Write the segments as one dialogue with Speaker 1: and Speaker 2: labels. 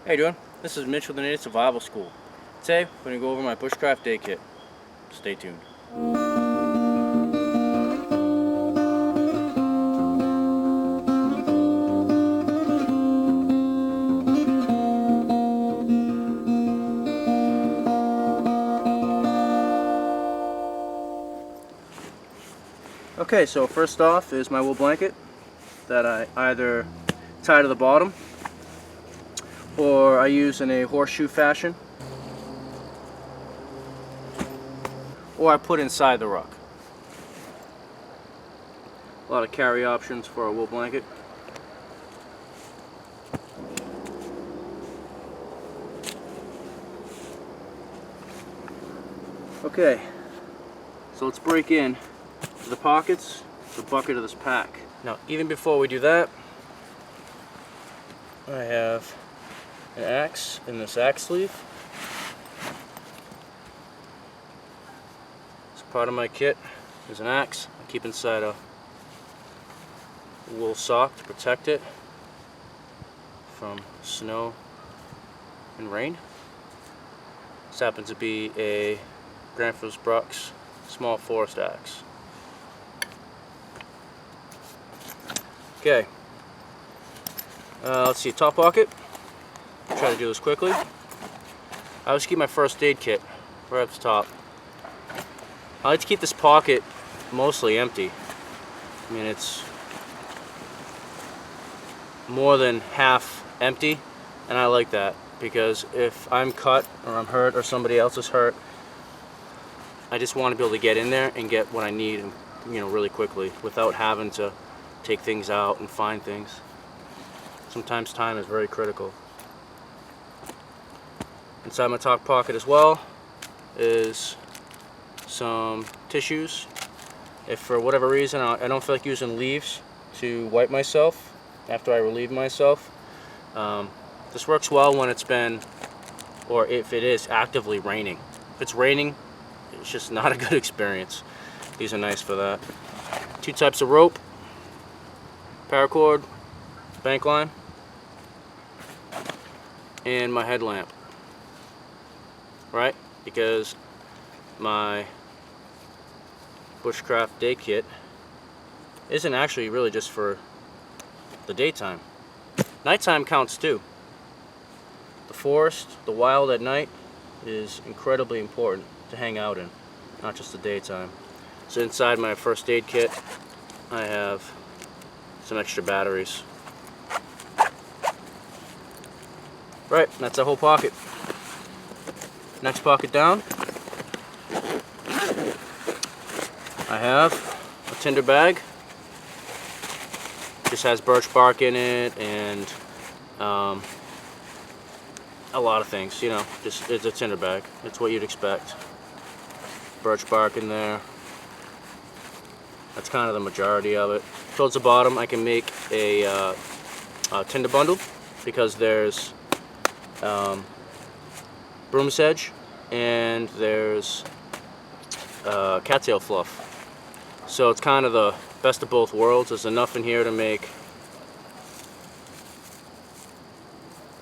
Speaker 1: How you doing? This is Mitch with the Native Survival School. Today, we're going to go over my Bushcraft Day Kit. Stay tuned. Okay, so first off is my wool blanket that I either tie to the bottom or I use in a horseshoe fashion, or I put inside the ruck. A lot of carry options for a wool blanket. Okay, so let's break in to the pockets, the bucket of this pack. Now, even before we do that, I have an axe in this axe sleeve. It's part of my kit. There's an axe I keep inside a wool sock to protect it from snow and rain. This happens to be a Grandfather's Brooks small forest axe. Okay, let's see, top pocket. Try to do this quickly. I always keep my first aid kit right up the top. I like to keep this pocket mostly empty. I mean, it's more than half empty, and I like that because if I'm cut or I'm hurt or somebody else is hurt, I just want to be able to get in there and get what I need, really quickly without having to take things out and find things. Sometimes time is very critical. Inside my top pocket as well is some tissues. If for whatever reason I don't feel like using leaves to wipe myself after I relieve myself, this works well when it's been, or if it is actively raining. If it's raining, it's just not a good experience. These are nice for that. Two types of rope: paracord, bank line, and my headlamp. Right? Because my Bushcraft Day Kit isn't actually really just for the daytime. Nighttime counts too. The forest, the wild at night is incredibly important to hang out in, not just the daytime. So inside my first aid kit, I have some extra batteries. Right, that's a whole pocket. Next pocket down, I have a Tinder Bag. Just has birch bark in it and a lot of things, just it's a Tinder Bag. It's what you'd expect. Birch bark in there. That's kind of the majority of it. Towards the bottom, I can make a tinder bundle because there's broom sedge and there's cattail fluff. So it's kind of the best of both worlds. There's enough in here to make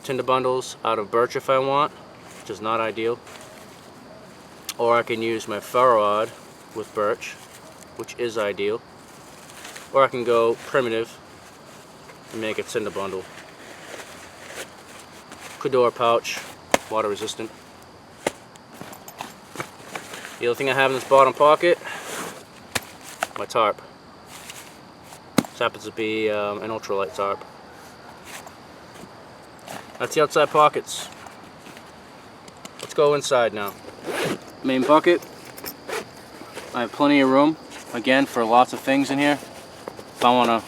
Speaker 1: tinder bundles out of birch if I want, which is not ideal. Or I can use my ferro rod with birch, which is ideal. Or I can go primitive and make a tinder bundle. Fedora pouch, water resistant. The other thing I have in this bottom pocket, my tarp. This happens to be an ultralight tarp. That's the outside pockets. Let's go inside now. Main bucket. I have plenty of room, again, for lots of things in here. If I want to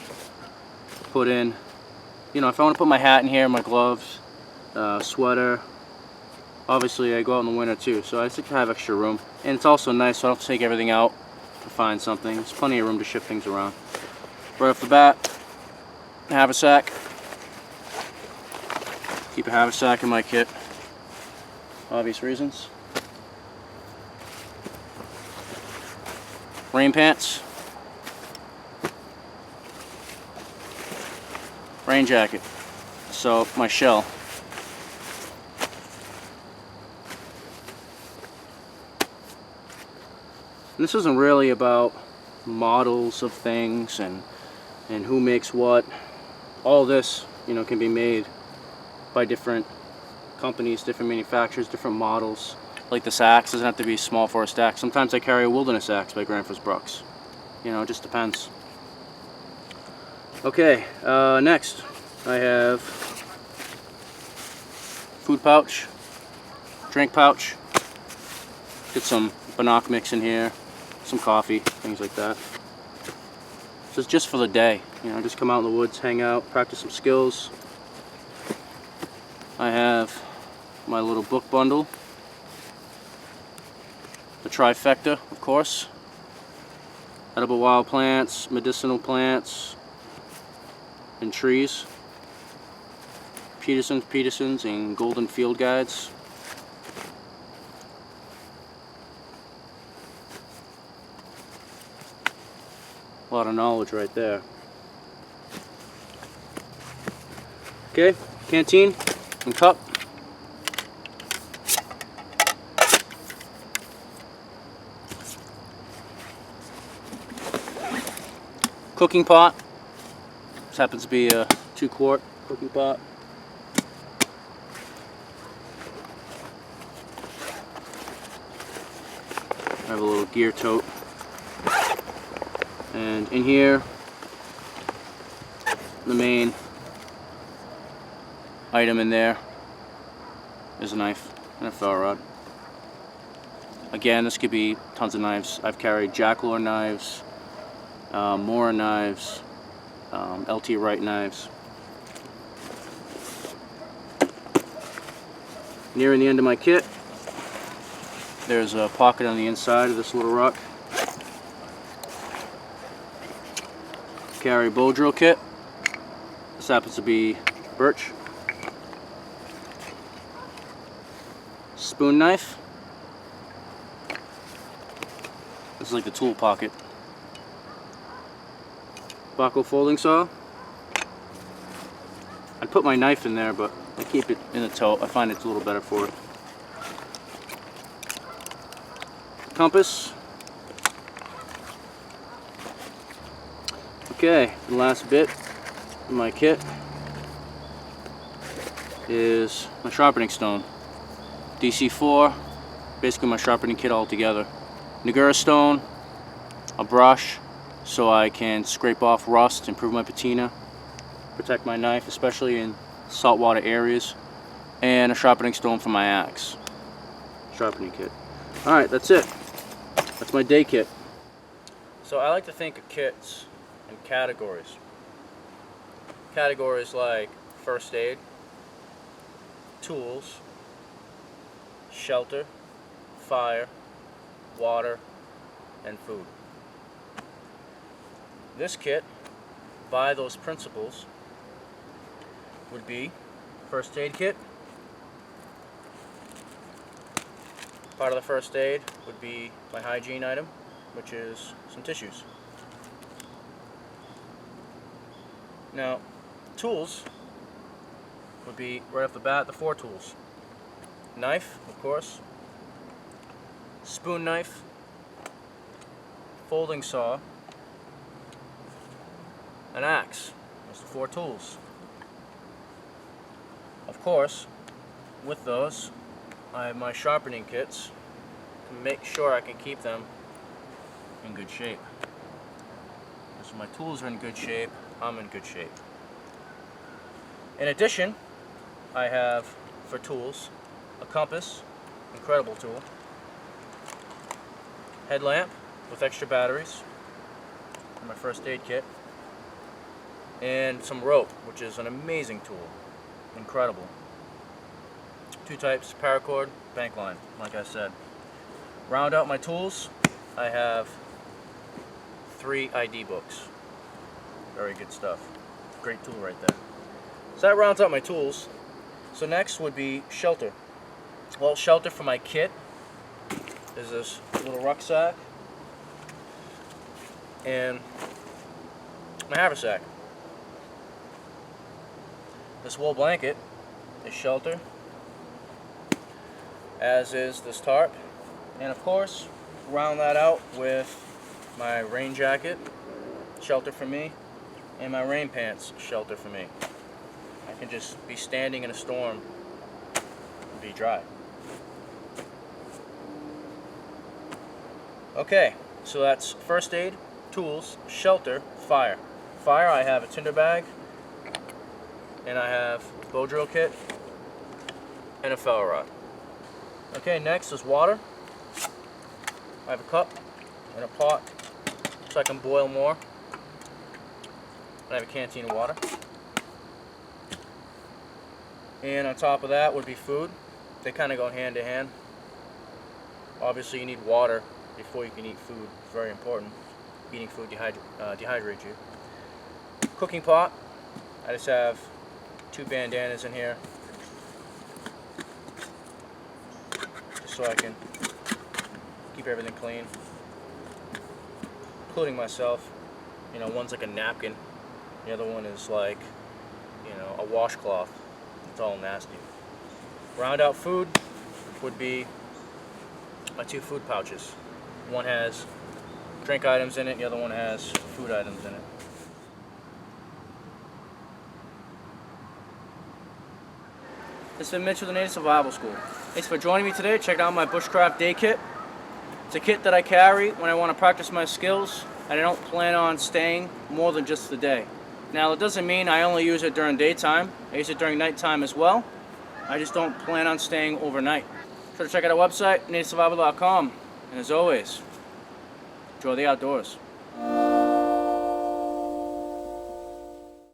Speaker 1: put in, if I want to put my hat in here, my gloves, sweater. Obviously I go out in the winter too, so I just like to have extra room. And it's also nice so I don't have to take everything out to find something. There's plenty of room to shift things around. Right off the bat, I have a haversack. Keep a haversack in my kit. Obvious reasons. Rain pants. Rain jacket. So my shell. this isn't really about models of things and who makes what. All this, you know, can be made by different companies, different manufacturers, different models. Like this axe doesn't have to be small forest axe. Sometimes I carry a wilderness axe by Granfus Brooks. You know, it just depends. Okay, next I have food pouch, drink pouch. Get some bannock mix in here, some coffee, things like that. So it's just for the day, you know, just come out in the woods, hang out, practice some skills. I have my little book bundle, the trifecta, of course. Edible wild plants, medicinal plants, and trees. Peterson's, and Golden Field Guides. A lot of knowledge right there. Okay, canteen and cup. Cooking pot. This happens to be a 2-quart cooking pot. I have a little gear tote. And in here, the main item in there is a knife and a fell rod. Again, this could be tons of knives. I've carried jackalope knives, Mora knives, LT Wright knives. Nearing the end of my kit, there's a pocket on the inside of this little ruck. Carry bow drill kit. This happens to be birch. Spoon knife. This is like the tool pocket. Buckle folding saw. I'd put my knife in there, but I keep it in the tote. I find it's a little better for it. Compass. Okay, the last bit of my kit is my sharpening stone. DC4, basically my sharpening kit all together. Nagura stone, a brush so I can scrape off rust, improve my patina, protect my knife, especially in saltwater areas, and a sharpening stone for my axe. Sharpening kit. Alright, that's it. That's my day kit. So I like to think of kits in categories. Categories like first aid, tools, shelter, fire, water, and food. This kit, by those principles, would be first aid kit. Part of the first aid would be my hygiene item, which is some tissues. Now, tools would be, right off the bat, the 4 tools. Knife, of course, spoon knife, folding saw, an axe. Those are the 4 tools. Of course, with those, I have my sharpening kits to make sure I can keep them in good shape. So my tools are in good shape, I'm in good shape. In addition, I have, for tools, a compass, incredible tool, headlamp with extra batteries for my first aid kit, and some rope, which is an amazing tool, incredible. 2 types, paracord, bank line, like I said. Round out my tools, I have 3 ID books. Very good stuff. Great tool right there. So that rounds out my tools. So next would be shelter. Well, shelter for my kit is this little rucksack and my haversack. This wool blanket is shelter, as is this tarp, and of course round that out with my rain jacket, shelter for me, and my rain pants, shelter for me. I can just be standing in a storm and be dry. Okay, so that's first aid, tools, shelter, fire. Fire, I have a Tinder Bag, and I have a bow drill kit, and a ferro rod. Okay, next is water. I have a cup and a pot so I can boil more. I have a canteen of water. And on top of that would be food. They kind of go hand in hand. Obviously you need water before you can eat food. It's very important. Eating food dehydrates you. Cooking pot. I just have 2 bandanas in here, just so I can keep everything clean, including myself. You know, one's like a napkin, the other one is like, you know, a washcloth. It's all nasty. Round out food would be my 2 food pouches. One has drink items in it, the other one has food items in it. This has been Mitch with the Native Survival School. Thanks for joining me today. Check out my Bushcraft Day Kit. It's a kit that I carry when I want to practice my skills, and I don't plan on staying more than just the day. Now, it doesn't mean I only use it during daytime. I use it during nighttime as well. I just don't plan on staying overnight. Sure to check out our website, nativesurvival.com. And as always, enjoy the outdoors.